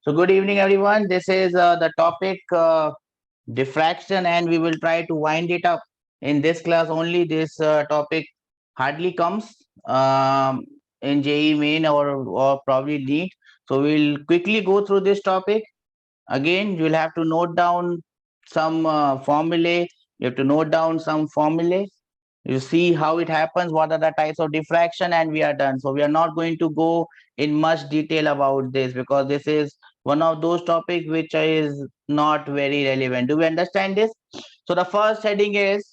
So good evening, everyone. This is the topic diffraction, and we will try to wind it up in this class only. This topic hardly comes in JEE Main or probably NEET. So we'll quickly go through this topic. Again, you'll have to note down some formulae. You have to note down some formulae. You see how it happens, what are the types of diffraction, and we are done. So we are not going to go in much detail about this because this is one of those topics which is not very relevant. Do we understand this? So the first heading is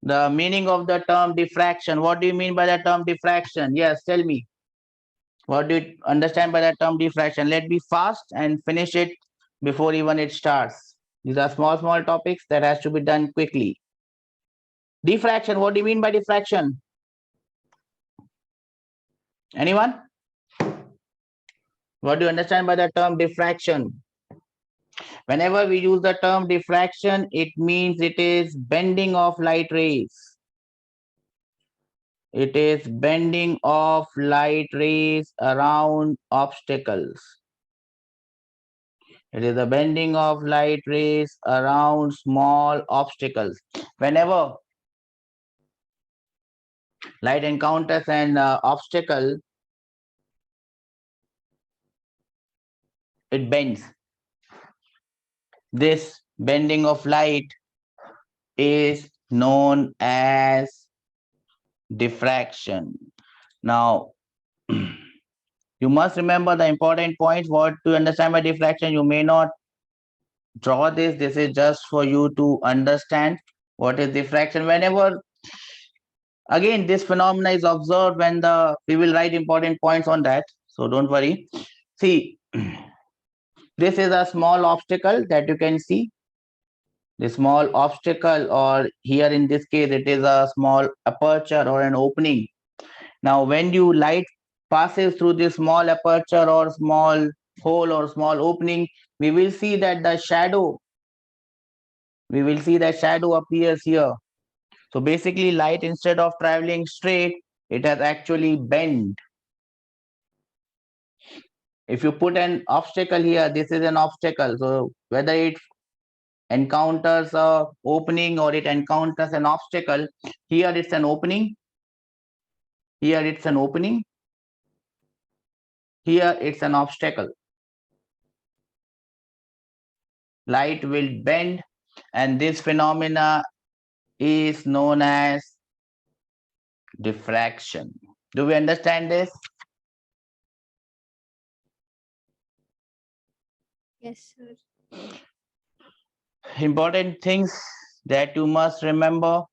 the meaning of the term diffraction. What do you mean by the term diffraction? Yes, tell me. What do you understand by the term diffraction? Let me fast and finish it before even it starts. These are small topics that has to be done quickly. Diffraction, what do you mean by diffraction? Anyone? What do you understand by the term diffraction? Whenever we use the term diffraction, it means it is bending of light rays. It is bending of light rays around obstacles. It is the bending of light rays around small obstacles. Whenever light encounters an obstacle, it bends. This bending of light is known as diffraction. Now, you must remember the important points. What to understand by diffraction, you may not draw this. This is just for you to understand what is diffraction. Whenever, again, this phenomena is observed when we will write important points on that. So don't worry. See, this is a small obstacle that you can see. The small obstacle, or here in this case, it is a small aperture or an opening. Now, when you light passes through this small aperture or small hole or small opening, we will see that the shadow, appears here. So basically, light, instead of traveling straight, it has actually bent. If you put an obstacle here, this is an obstacle. So whether it encounters a opening or it encounters an obstacle, here it's an opening, here it's an opening, here it's an obstacle. Light will bend, and this phenomena is known as diffraction. Do we understand this? Yes, sir. Important things that you must remember.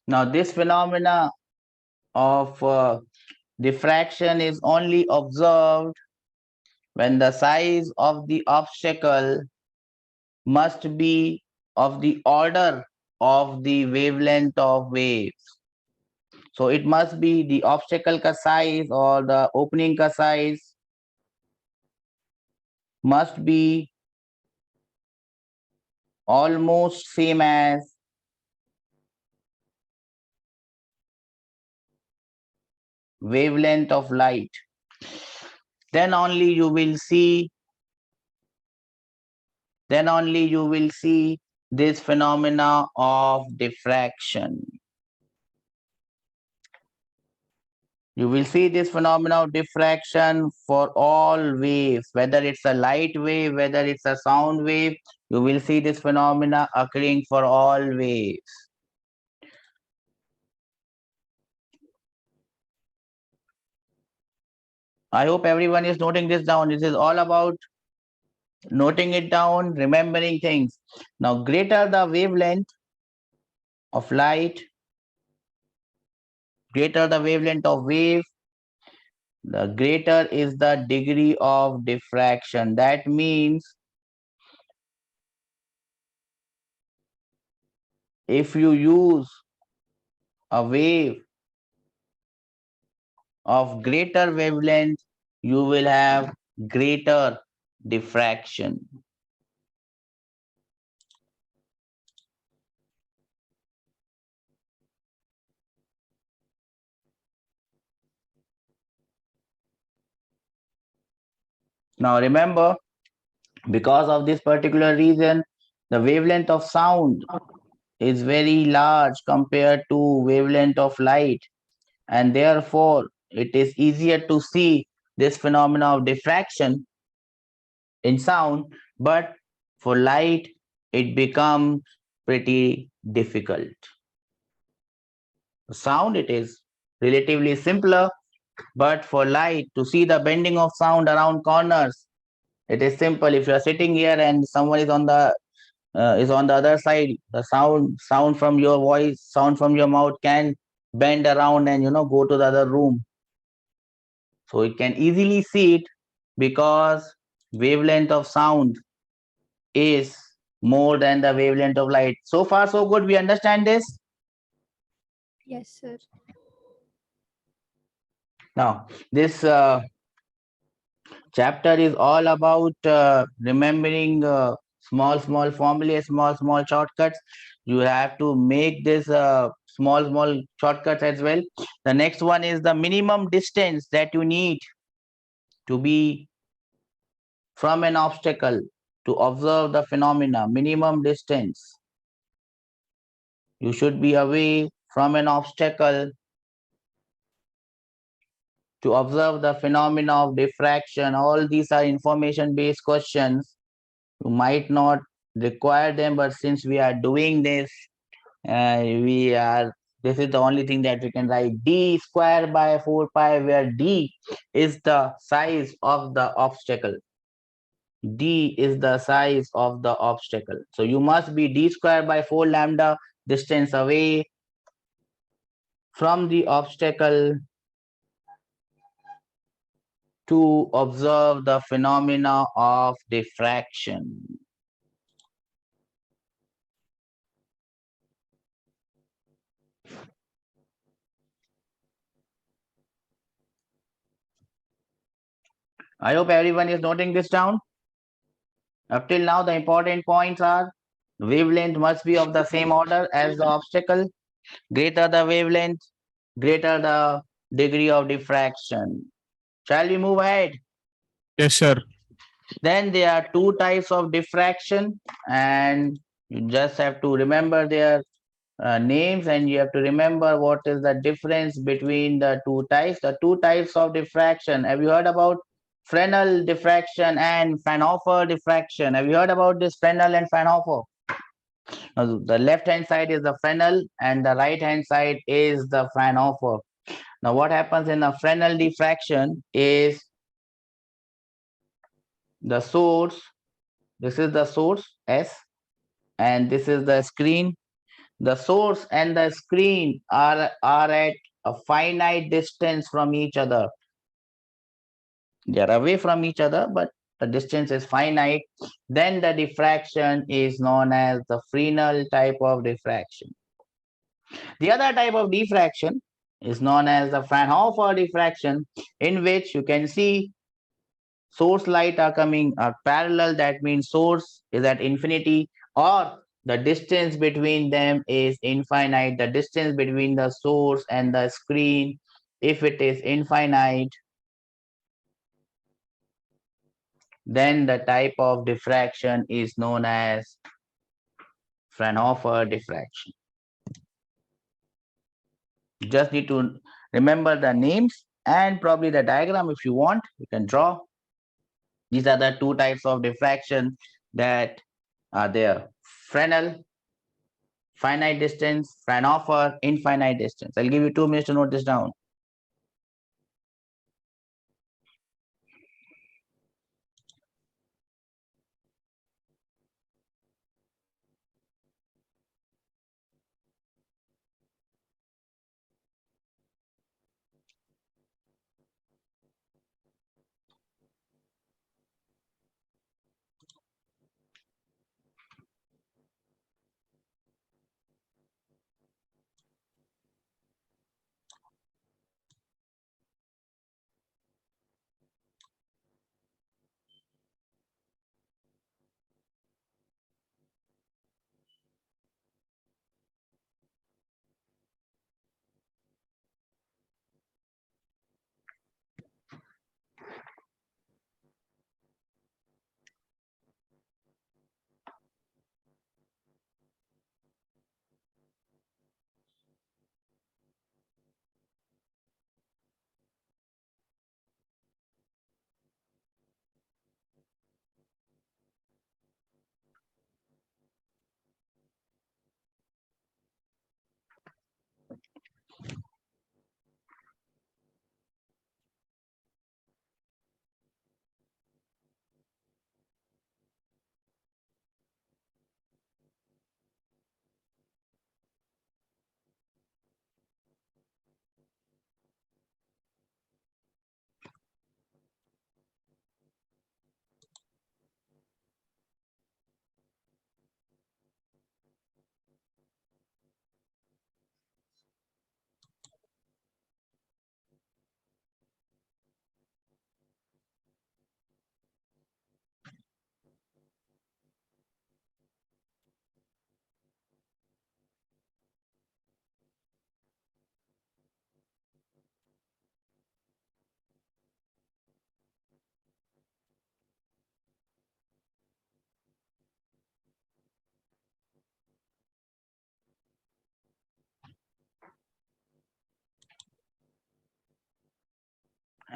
Now, this phenomena of diffraction is only observed when the size of the obstacle must be of the order of the wavelength of waves. So it must be the obstacle ka size or the opening ka size must be almost same as wavelength of light. Then only you will see this phenomena of diffraction. You will see this phenomena of diffraction for all waves, whether it's a light wave, whether it's a sound wave, you will see this phenomena occurring for all waves. I hope everyone is noting this down. This is all about noting it down, remembering things. Now, greater the wavelength of light, greater the wavelength of wave, the greater is the degree of diffraction. That means if you use a wave of greater wavelength, you will have greater diffraction. Now remember, because of this particular reason, the wavelength of sound is very large compared to wavelength of light, and therefore it is easier to see this phenomena of diffraction in sound, but for light it becomes pretty difficult. Sound, it is relatively simpler, but for light to see the bending of sound around corners, it is simple. If you are sitting here and someone is on the other side, the sound from your voice, sound from your mouth can bend around and go to the other room. So it can easily see it because wavelength of sound is more than the wavelength of light. So far so good, we understand this. Yes, sir. Now this chapter is all about remembering small formulas, small shortcuts. You have to make this small shortcuts as well. The next one is the minimum distance that you need to be from an obstacle to observe the phenomena. Minimum distance, you should be away from an obstacle to observe the phenomena of diffraction. All these are information based questions. You might not require them, but since we are doing this, we are this is the only thing that we can write. D square by 4 pi, where D is the size of the obstacle. D is the size of the obstacle. So you must be D square by 4 lambda distance away from the obstacle to observe the phenomena of diffraction. I hope everyone is noting this down. Up till now, the important points are: wavelength must be of the same order as the obstacle. Greater the wavelength, greater the degree of diffraction. Shall we move ahead? Yes, sir. Then there are two types of diffraction, and you just have to remember their names, and you have to remember what is the difference between the two types. The two types of diffraction. Have you heard about Fresnel diffraction and Fraunhofer diffraction? Have you heard about this Fresnel and Fraunhofer? The left hand side is the Fresnel and the right hand side is the Fraunhofer. Now what happens in a Fresnel diffraction is the source, this is the source S, and this is the screen. The source and the screen are at a finite distance from each other. They are away from each other, but the distance is finite. Then the diffraction is known as the Fresnel type of diffraction. The other type of diffraction is known as the Fraunhofer diffraction, in which you can see source light are coming parallel. That means source is at infinity, or the distance between them is infinite. The distance between the source and the screen, if it is infinite, then the type of diffraction is known as Fraunhofer diffraction. You just need to remember the names and probably the diagram. If you want, you can draw. These are the two types of diffraction that are there. Fresnel, finite distance; Fraunhofer, infinite distance. I'll give you 2 minutes to note this down.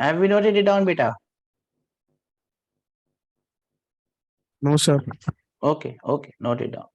Have we noted it down, beta? No, sir. Okay, note it down.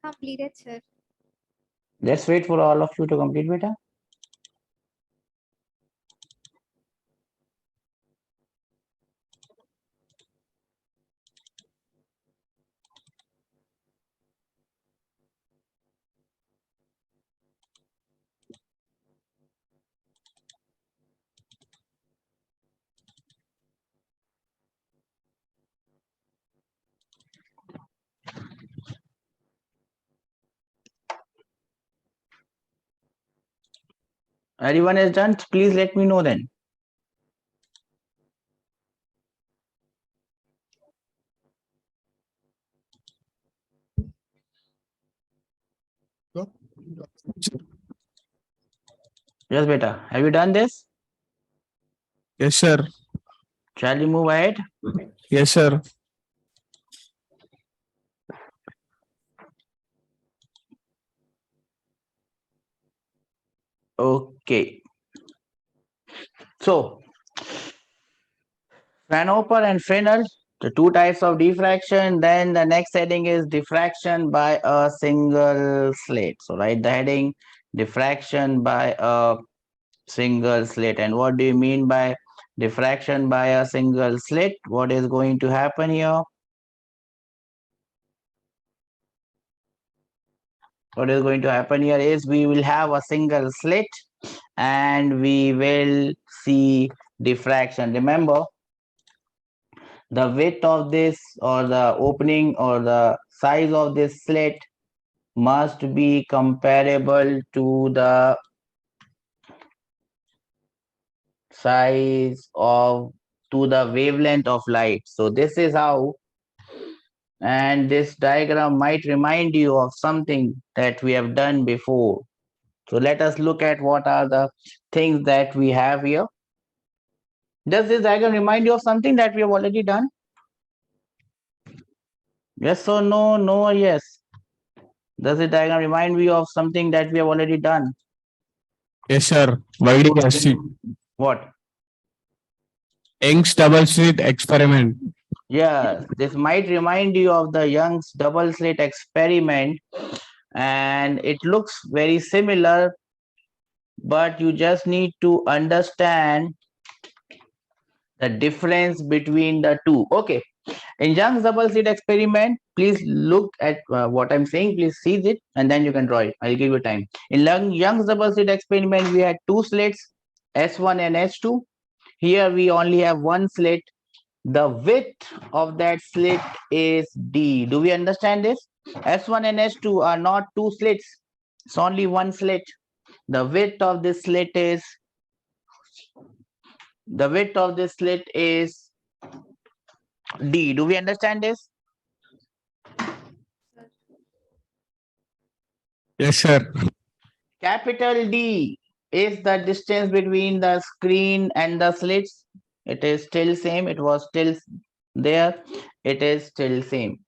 Completed, sir. Let's wait for all of you to complete, beta. Everyone is done? Please let me know then. Yes, beta. Have you done this? Yes, sir. Shall we move ahead? Yes, sir. Okay. So, Fraunhofer and Fresnel, the two types of diffraction. Then the next heading is diffraction by a single slit. So, write the heading diffraction by a single slit. And what do you mean by diffraction by a single slit? What is going to happen here? What is going to happen here is we will have a single slit and we will see diffraction. Remember, the width of this or the opening or the size of this slit must be comparable to the size of to the wavelength of light. So this is how, and this diagram might remind you of something that we have done before. So let us look at what are the things that we have here. Does this diagram remind you of something that we have already done? Yes or no? No or yes? Does the diagram remind you of something that we have already done? Yes, sir. YDSC. What? Young's double slit experiment. Yes, this might remind you of the Young's double slit experiment, and it looks very similar, but you just need to understand the difference between the two. Okay, in Young's double slit experiment, please look at what I'm saying, please see it, and then you can draw it. I'll give you time. In Young's double slit experiment, we had two slits, S1 and S2. Here we only have one slit. The width of that slit is D. Do we understand this? S1 and S2 are not two slits. It's only one slit. The width of this slit is D. Do we understand this? Yes, sir. Capital D is the distance between the screen and the slits? It is still same. It was still there. It is still same.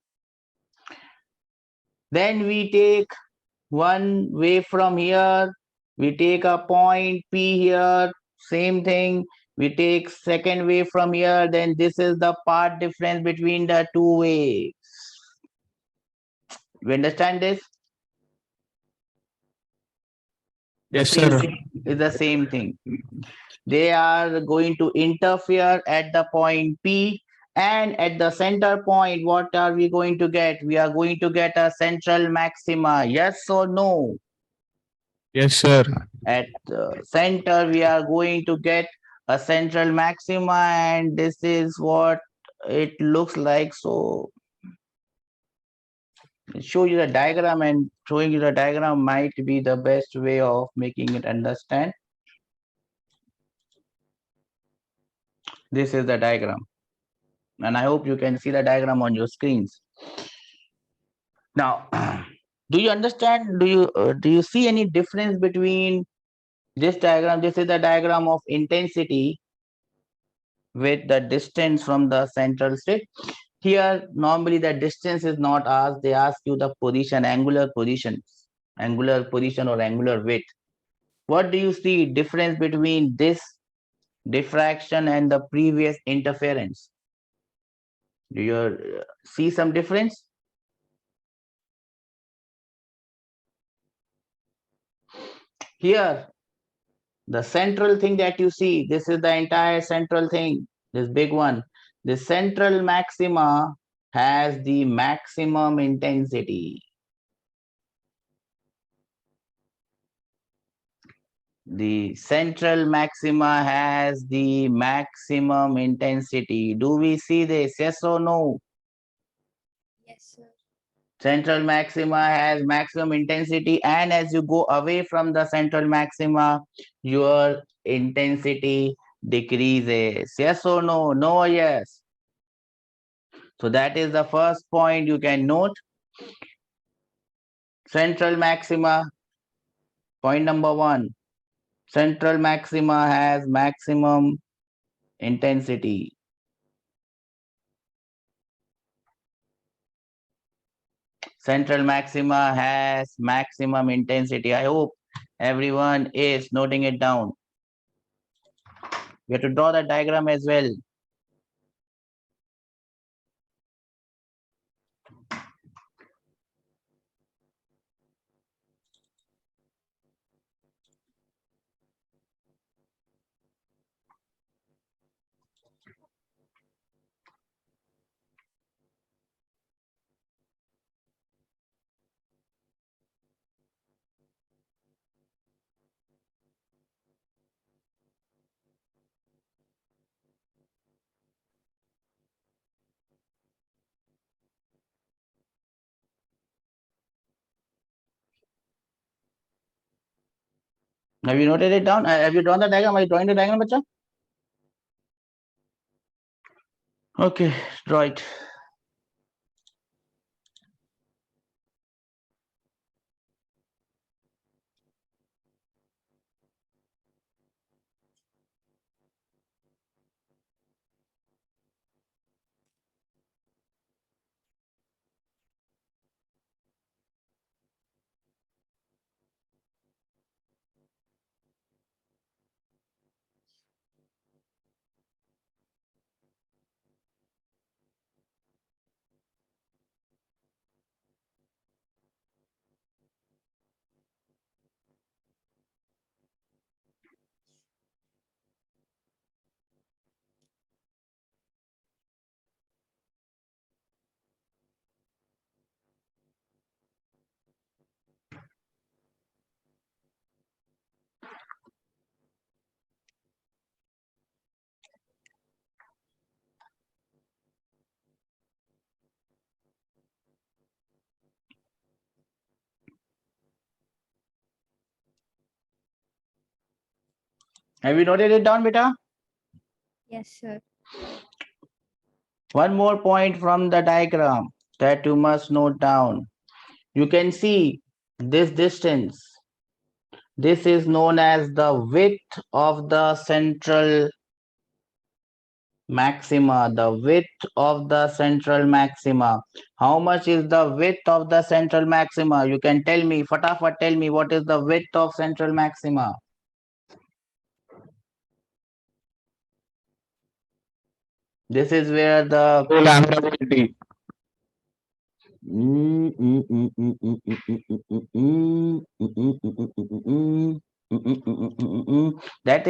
Then we take one wave from here. We take a point P here. Same thing. We take second wave from here. Then this is the path difference between the two waves. You understand this? Yes, sir. Is the same thing. They are going to interfere at the point P, and at the center point, what are we going to get? We are going to get a central maxima. Yes or no? Yes, sir. At the center, we are going to get a central maxima, and this is what it looks like. So show you the diagram, and showing you the diagram might be the best way of making it understand. This is the diagram, and I hope you can see the diagram on your screens. Now, do you understand? Do you see any difference between this diagram? This is the diagram of intensity with the distance from the central state. Here, normally the distance is not asked. They ask you the position, angular position or angular width. What do you see difference between this diffraction and the previous interference? Do you see some difference? Here, the central thing that you see, this is the entire central thing, this big one. The central maxima has the maximum intensity. The central maxima has the maximum intensity. Do we see this? Yes or no? Yes, sir. Central maxima has maximum intensity, and as you go away from the central maxima, your intensity decreases. Yes or no? No or yes? So that is the first point you can note. Central maxima, point number one. Central maxima has maximum intensity. Central maxima has maximum intensity. I hope everyone is noting it down. We have to draw the diagram as well. Have you noted it down? Have you drawn the diagram? Are you drawing the diagram, bacha? Okay, draw it. Have you noted it down, beta? Yes, sir. One more point from the diagram that you must note down. You can see this distance. This is known as the width of the central maxima. The width of the central maxima. How much is the width of the central maxima? You can tell me, fatafat tell me what is the width of central maxima. This is where the 2 lambda by d. That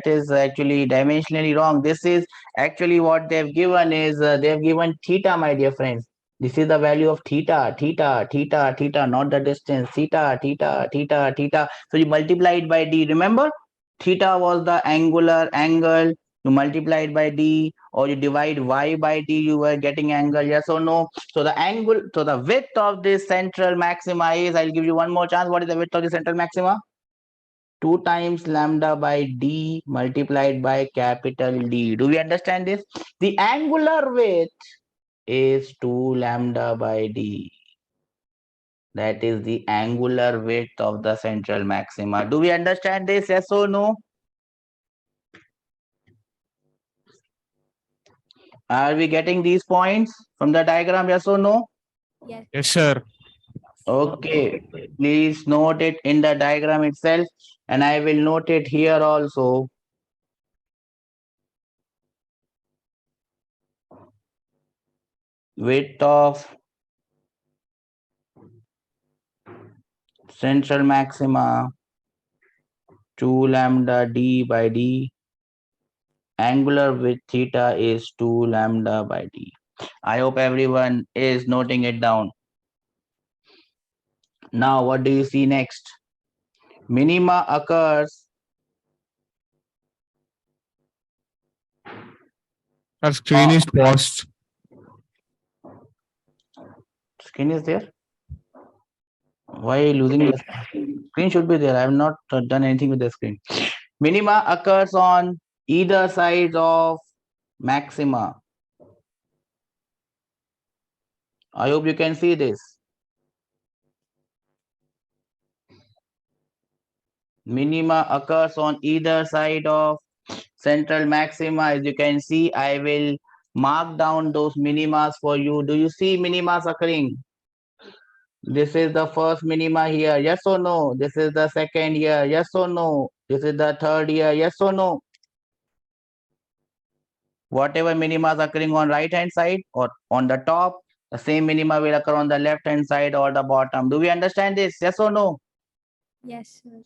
is actually dimensionally wrong. This is actually what they've given is they've given theta, my dear friends. This is the value of theta, theta, theta, theta, not the distance. Theta, theta, theta, theta. So you multiply it by d. Remember, theta was the angular angle. You multiply it by d, or you divide y by d. You were getting angle. Yes or no? So the angle, so the width of this central maxima is. I'll give you one more chance. What is the width of the central maxima? 2 times lambda by d multiplied by capital D. Do we understand this? The angular width is 2 lambda by d. That is the angular width of the central maxima. Do we understand this? Yes or no? Are we getting these points from the diagram? Yes or no? Yes. Yes, sir. Okay. Please note it in the diagram itself, and I will note it here also. Width of central maxima 2 lambda d by d. Angular width theta is 2 lambda by d. I hope everyone is noting it down. Now, what do you see next? Minima occurs. Our screen is paused. Screen is there? Why are you losing the screen? Screen should be there. I have not done anything with the screen. Minima occurs on either side of maxima. I hope you can see this. Minima occurs on either side of central maxima. As you can see, I will mark down those minimas for you. Do you see minimas occurring? This is the first minima here. Yes or no? This is the second here. Yes or no? This is the third here. Yes or no? Whatever minima is occurring on right hand side or on the top, the same minima will occur on the left hand side or the bottom. Do we understand this? Yes or no? Yes, sir.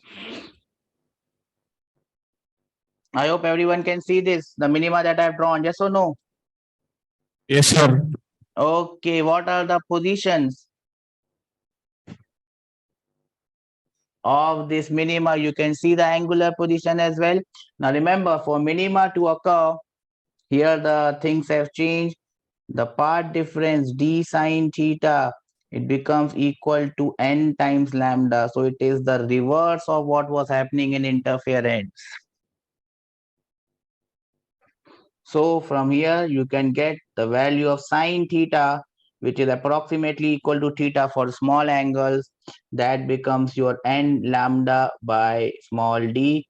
I hope everyone can see this. The minima that I've drawn. Yes or no? Yes, sir. Okay. What are the positions of this minima? You can see the angular position as well. Now remember, for minima to occur, here the things have changed. The path difference d sine theta, it becomes equal to n times lambda. So it is the reverse of what was happening in interference. So from here you can get the value of sine theta, which is approximately equal to theta for small angles. That becomes your n lambda by small d.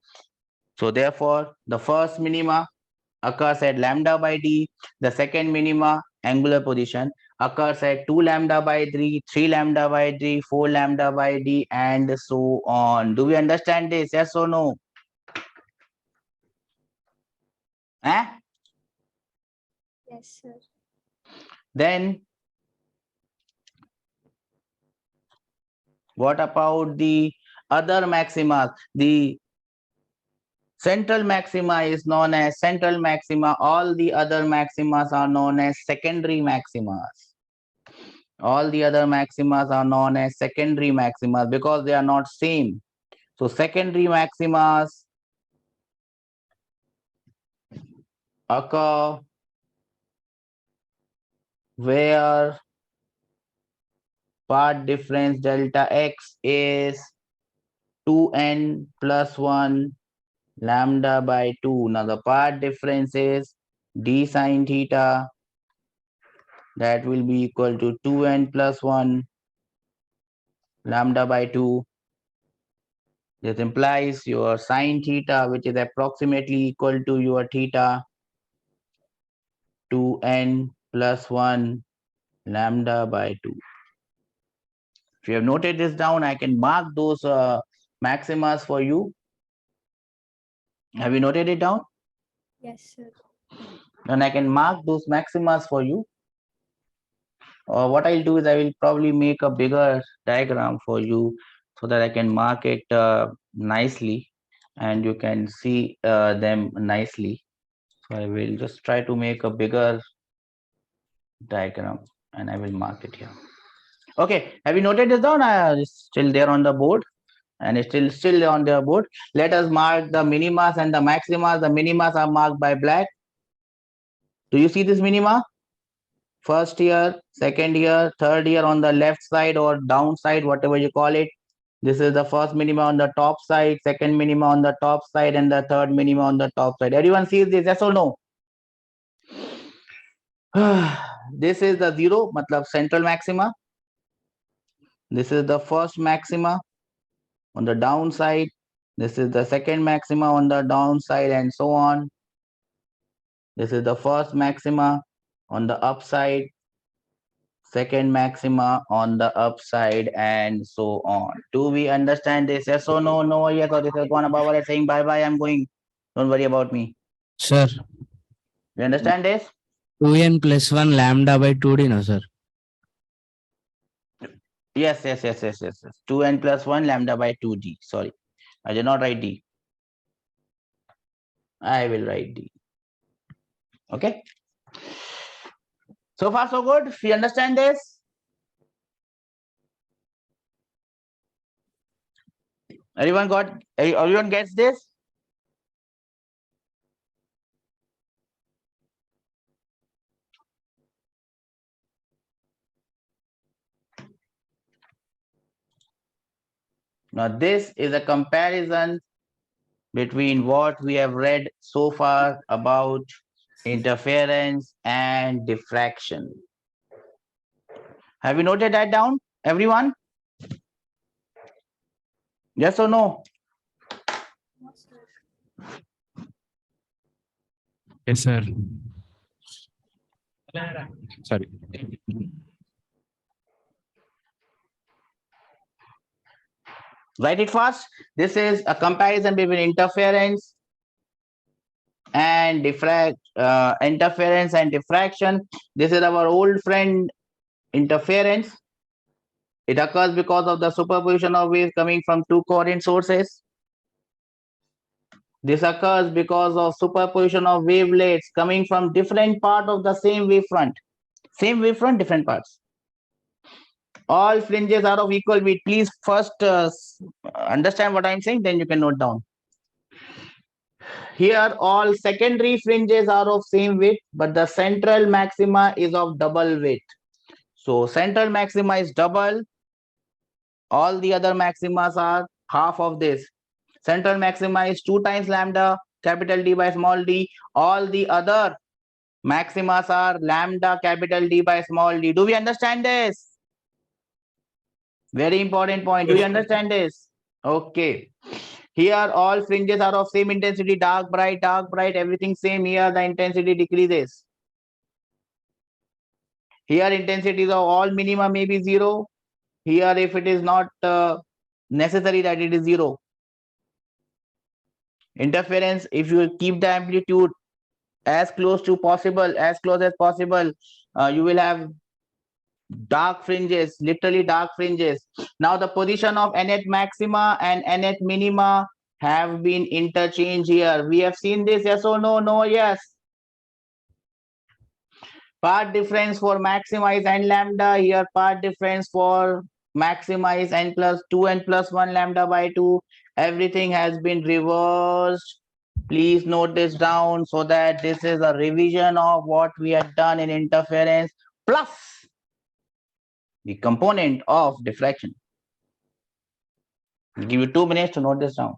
So therefore the first minima occurs at lambda by d. The second minima, angular position, occurs at 2 lambda by 3, 3 lambda by 3, 4 lambda by d, and so on. Do we understand this? Yes or no? Eh? Yes, sir. Then what about the other maxima? The central maxima is known as central maxima. All the other maximas are known as secondary maximas. All the other maximas are known as secondary maximas because they are not same. So secondary maximas occur where path difference delta x is 2n plus 1 lambda by 2. Now the path difference is d sine theta, that will be equal to 2n plus 1 lambda by 2. This implies your sine theta, which is approximately equal to your theta 2n plus 1 lambda by 2. If you have noted this down, I can mark those maximas for you. Have you noted it down? Yes, sir. And I can mark those maximas for you. What I'll do is I will probably make a bigger diagram for you so that I can mark it nicely and you can see them nicely. So I will just try to make a bigger diagram and I will mark it here. Okay, have you noted this down? It's still there on the board and it's still on the board. Let us mark the minimas and the maximas. The minimas are marked by black. Do you see this minima? First year, second year, third year on the left side or down side, whatever you call it. This is the first minima on the top side, second minima on the top side, and the third minima on the top side. Everyone sees this, yes or no? This is the zero, matlab central maxima. This is the first maxima on the downside. This is the second maxima on the downside, and so on. This is the first maxima on the upside, second maxima on the upside, and so on. Do we understand this? Yes or no? No, yes, or this is one above it saying bye bye, I'm going. Don't worry about me. Sir, You understand this? 2n plus 1 lambda by 2d, no, sir. Yes. 2n plus 1 lambda by 2d. Sorry, I did not write d. I will write d. Okay. So far, so good. We understand this. Everyone gets this? Now, this is a comparison between what we have read so far about interference and diffraction. Have you noted that down, everyone? Yes or no? No, sir. Yes, sir. Sorry. Write it fast. This is a comparison between interference and diffraction. This is our old friend interference. It occurs because of the superposition of waves coming from two coherent sources. This occurs because of superposition of wavelets coming from different part of the same wavefront. Same wavefront, different parts. All fringes are of equal width. Please first understand what I'm saying, then you can note down. Here, all secondary fringes are of same width, but the central maxima is of double width. So central maxima is double. All the other maximas are half of this. Central maxima is 2 times lambda, capital D by small d. All the other maximas are lambda, capital D by small d. Do we understand this? Very important point. Do you understand this? Okay. Here all fringes are of same intensity, dark, bright, everything same. Here the intensity decreases. Here intensities of all minima may be 0. Here if it is not necessary that it is 0. Interference, if you keep the amplitude as close as possible, you will have dark fringes, literally dark fringes. Now the position of nth maxima and nth minima have been interchanged here. We have seen this, yes or no? No, yes. Part difference for maxima is n lambda. Here part difference for maxima is n plus 2 n plus 1 lambda by 2. Everything has been reversed. Please note this down so that this is a revision of what we had done in interference plus the component of diffraction. I'll give you 2 minutes to note this down.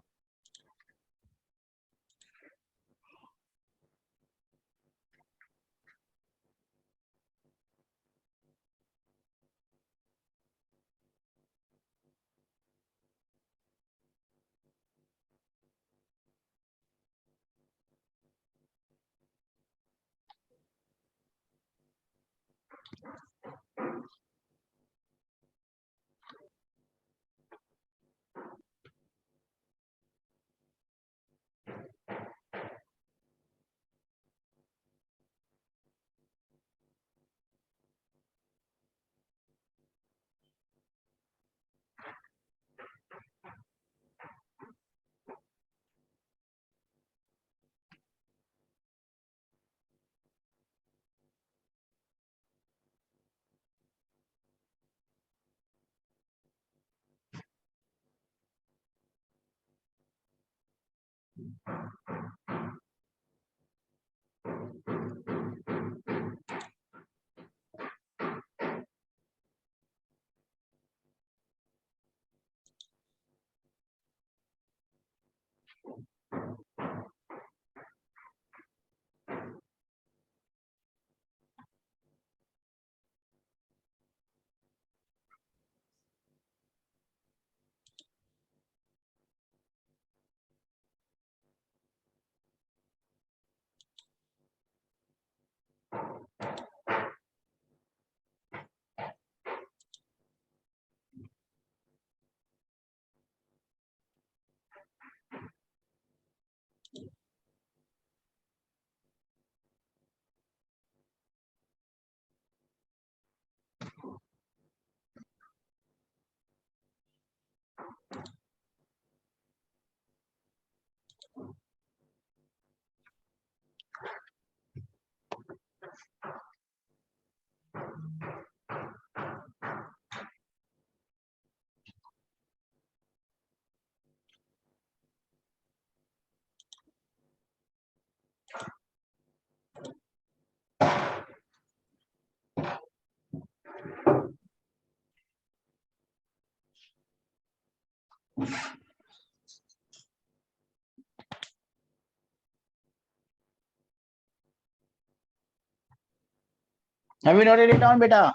Have you noted it down, beta?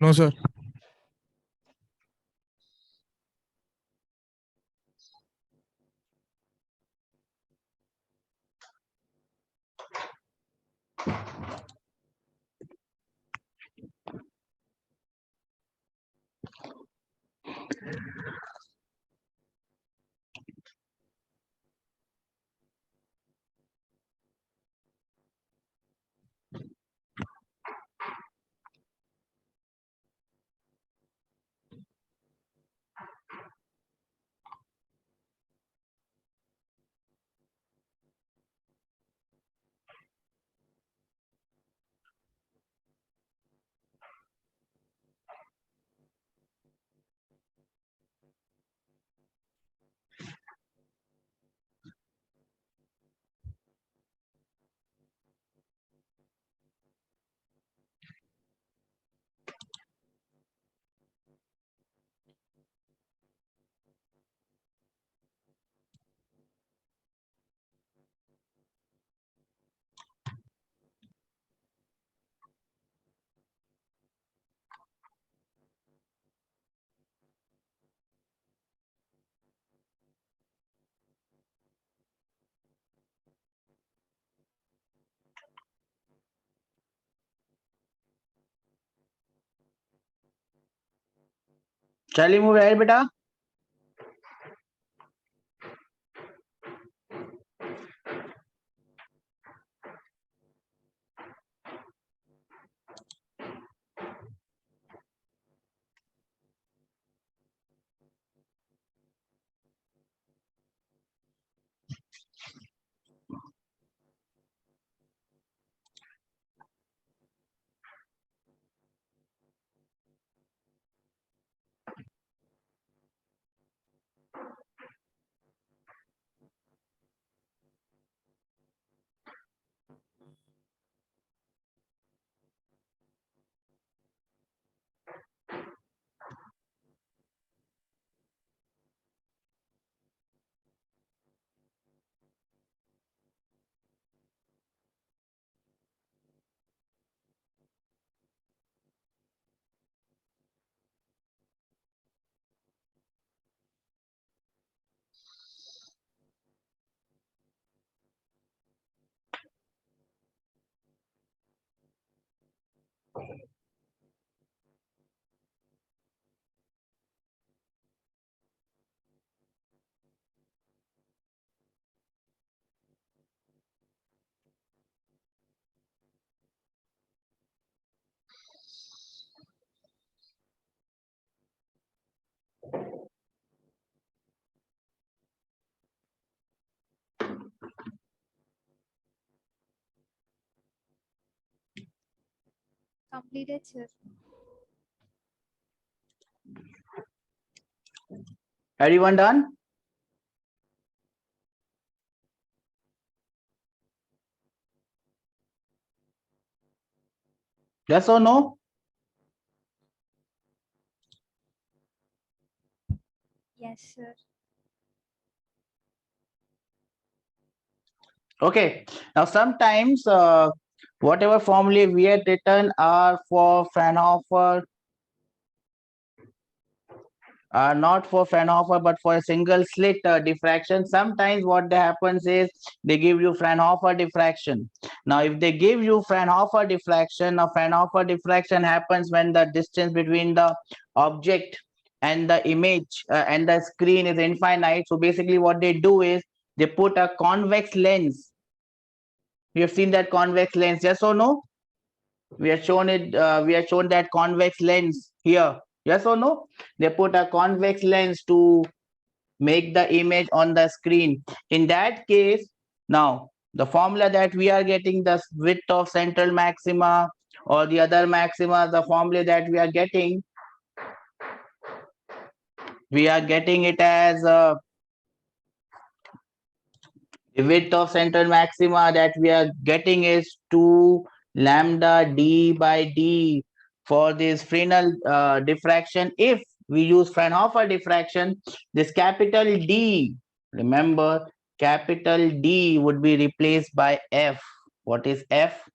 No, sir. Shall we move ahead, beta? Completed, sir. Everyone done? Yes or no? Yes, sir. Okay. Now sometimes whatever formulae we had written are for Fraunhofer, are not for Fraunhofer, but for a single slit diffraction. Sometimes what happens is they give you Fraunhofer diffraction. Now, if they give you Fraunhofer diffraction, now Fraunhofer diffraction happens when the distance between the object and the image and the screen is infinite. So basically, what they do is they put a convex lens. You have seen that convex lens, yes or no? We have shown it. We have shown that convex lens here. Yes or no? They put a convex lens to make the image on the screen. In that case, now the formula that we are getting, the width of central maxima or the other maxima, the formula that we are getting it as the width of central maxima that we are getting is 2 lambda d by d for this Fresnel diffraction. If we use Fraunhofer diffraction, this capital D, remember, capital D would be replaced by F. What is F?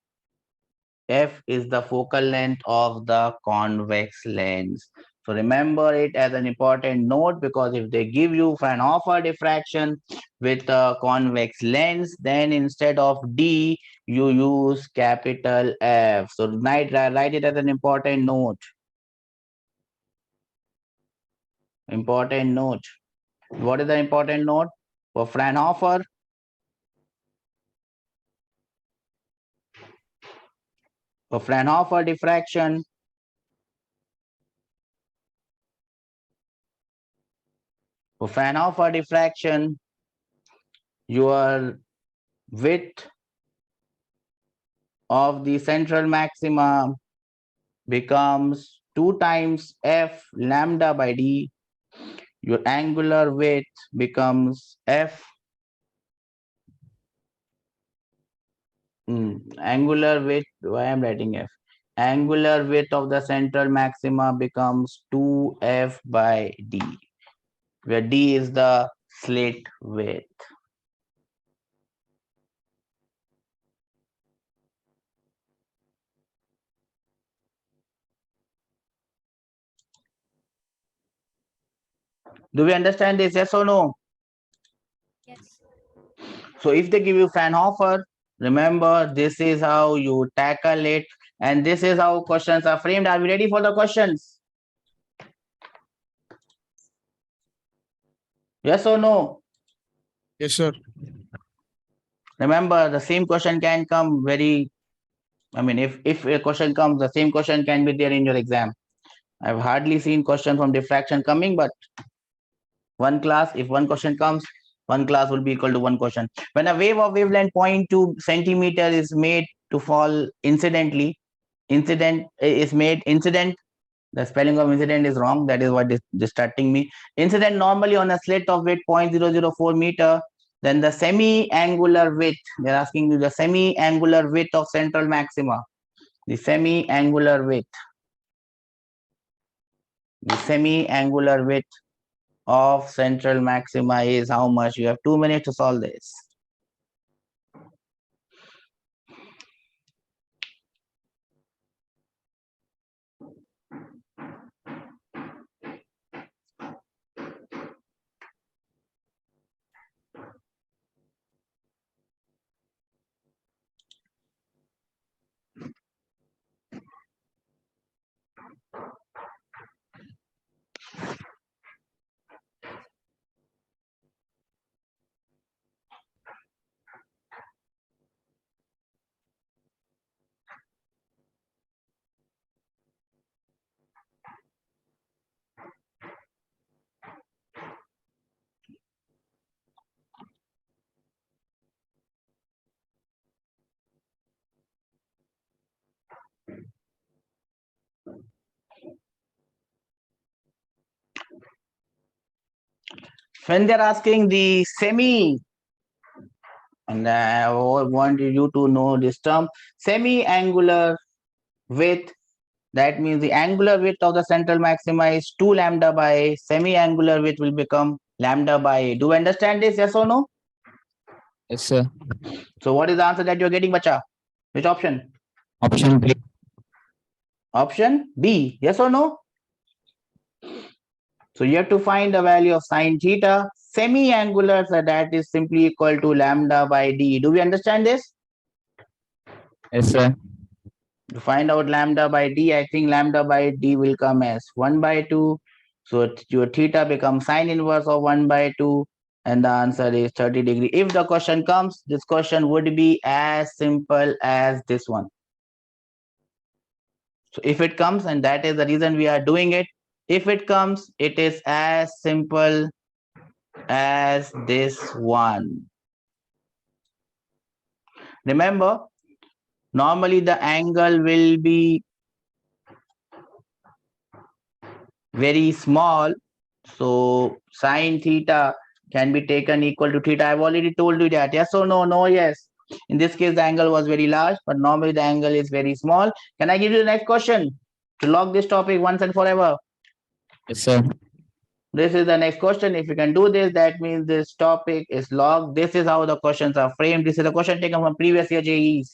F is the focal length of the convex lens. So remember it as an important note, because if they give you Fraunhofer diffraction with a convex lens, then instead of D, you use capital F. So write it as an important note. Important note. What is the important note? For Fraunhofer, diffraction, your width of the central maxima becomes 2 times F lambda by D. Your angular width becomes F. Angular width, why I'm writing F? Angular width of the central maxima becomes 2F by D, where D is the slit width. Do we understand this? Yes or no? Yes. So if they give you Fraunhofer, remember this is how you tackle it, and this is how questions are framed. Are we ready for the questions? Yes or no? Yes, sir. Remember, the same question can come if a question comes, the same question can be there in your exam. I've hardly seen question from diffraction coming, but one class, if one question comes, one class will be equal to one question. When a wave of wavelength 0.2 centimeter is made to fall incidentally, incident is made incident. The spelling of incident is wrong. That is what is distracting me. Incident normally on a slit of width 0.004 meter. Then the semi-angular width. They're asking you the semi-angular width of central maxima. The semi-angular width. The semi-angular width of central maxima is how much? You have 2 minutes to solve this. When they're asking the semi, and I want you to know this term, semi-angular width, that means the angular width of the central maxima is 2 lambda by a, semi-angular width will become lambda by a. Do you understand this, yes or no? Yes, sir. So what is the answer that you're getting, bacha? Which option? Option B. Option B, yes or no? So you have to find the value of sine theta, semi-angular, so that is simply equal to lambda by d. Do we understand this? Yes, sir. To find out lambda by d, I think lambda by d will come as 1 by 2. So your theta becomes sine inverse of 1 by 2. And the answer is 30 degree. If the question comes, this question would be as simple as this one. So if it comes, and that is the reason we are doing it, if it comes, it is as simple as this one. Remember, normally the angle will be very small. So sine theta can be taken equal to theta. I've already told you that. Yes or no? No, yes. In this case, the angle was very large, but normally the angle is very small. Can I give you the next question to lock this topic once and forever? Yes, sir. This is the next question. If you can do this, that means this topic is locked. This is how the questions are framed. This is a question taken from previous year JEEs.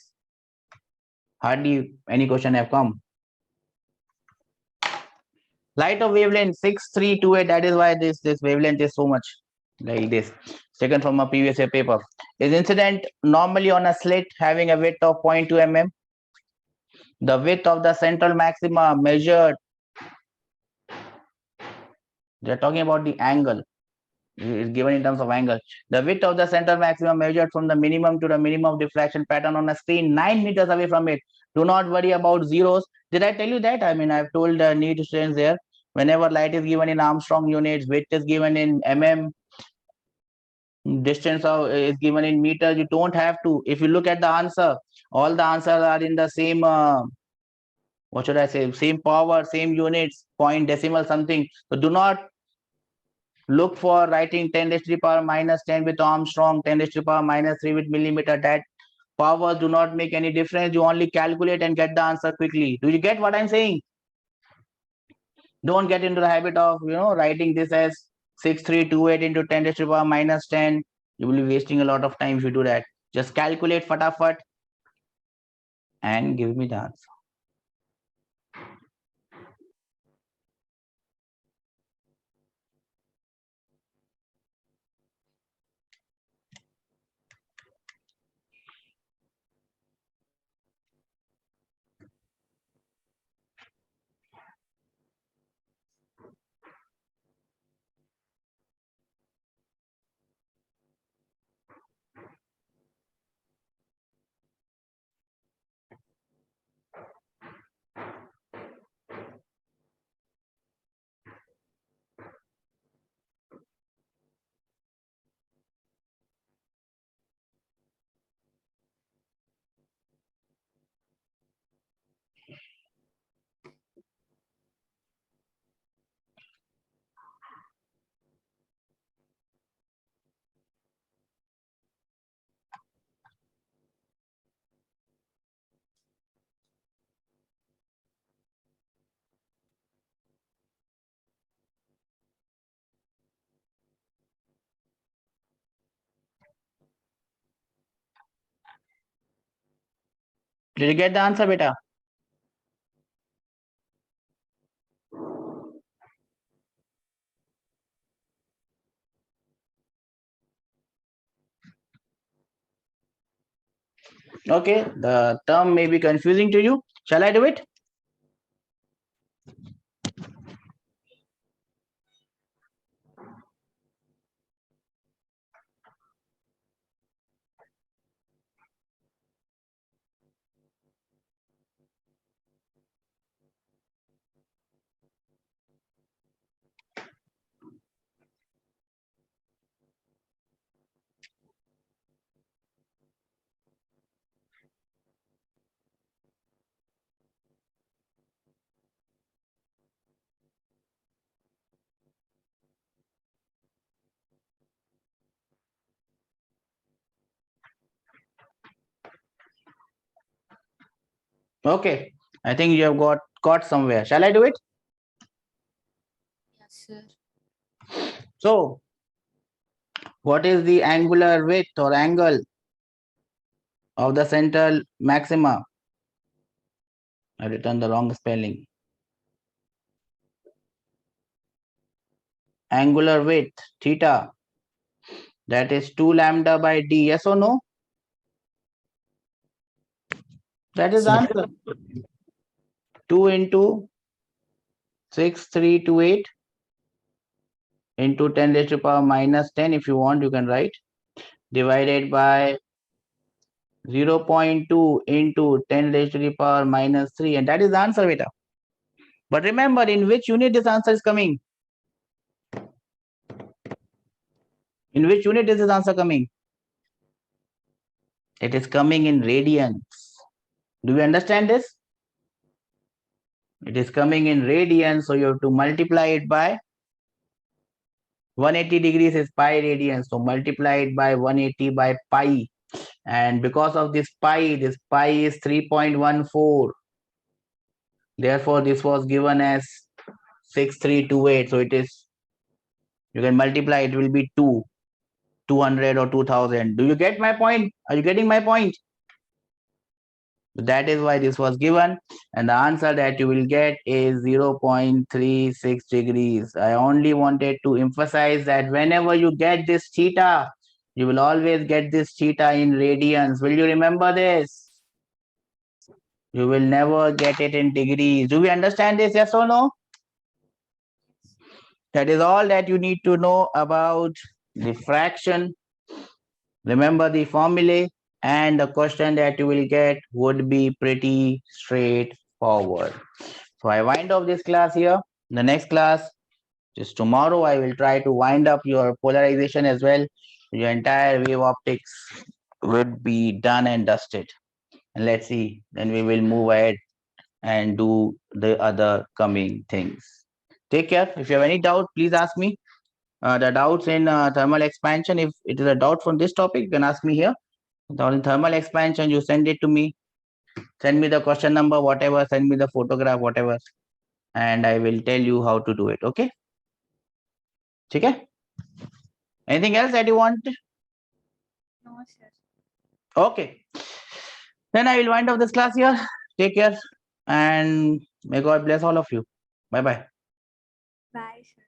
Hardly any question have come. Light of wavelength 6328. That is why this wavelength is so much like this. Taken from a previous year paper. Is incident normally on a slit having a width of 0.2 mm. The width of the central maxima measured. They're talking about the angle. Is given in terms of angle. The width of the central maximum measured from the minimum to the minimum diffraction pattern on a screen 9 meters away from it. Do not worry about zeros. Did I tell you that? I mean, I've told the NEET students there, whenever light is given in Armstrong units, width is given in mm, distance is given in meters, you don't have to. If you look at the answer, all the answers are in the same, what should I say, same power, same units, point, decimal, something. So do not look for writing 10 raised to the power minus 10 with Armstrong, 10 raised to the power minus 3 with millimeter. That powers do not make any difference. You only calculate and get the answer quickly. Do you get what I'm saying? Don't get into the habit of, writing this as 6328 into 10 raised to the power minus 10. You will be wasting a lot of time if you do that. Just calculate fatafat and give me the answer. Did you get the answer, beta? Okay, the term may be confusing to you. Shall I do it? Okay, I think you have got caught somewhere. Shall I do it? Yes, sir. So, what is the angular width or angle of the central maxima? I written the wrong spelling. Angular width, theta, that is 2 lambda by d. Yes or no? That is the Sir. answer. 2 into 6328 into 10 raised to the power minus 10. If you want, you can write. Divided by 0.2 into 10 raised to the power minus 3. And that is the answer, beta. But remember, in which unit this answer is coming? In which unit is this answer coming? It is coming in radians. Do you understand this? It is coming in radians, so you have to multiply it by 180 degrees is pi radians. So multiply it by 180 by pi. And because of this pi is 3.14. Therefore, this was given as 6328. So it is, you can multiply, it will be 200 or 2000. Do you get my point? Are you getting my point? That is why this was given, and the answer that you will get is 0.36 degrees. I only wanted to emphasize that whenever you get this theta, you will always get this theta in radians. Will you remember this? You will never get it in degrees. Do we understand this? Yes or no? That is all that you need to know about diffraction. Remember the formulae, and the question that you will get would be pretty straightforward. So I wind up this class here. The next class, just tomorrow, I will try to wind up your polarization as well. Your entire wave optics would be done and dusted. And let's see, then we will move ahead and do the other coming things. Take care. If you have any doubt, please ask me. The doubts in thermal expansion, if it is a doubt from this topic, you can ask me here. In thermal expansion, you send it to me. Send me the question number, whatever, send me the photograph, whatever, and I will tell you how to do it. Okay? Okay? Anything else that you want? No, sir. Okay. Then I will wind up this class here. Take care and may God bless all of you. Bye bye. Bye, sir.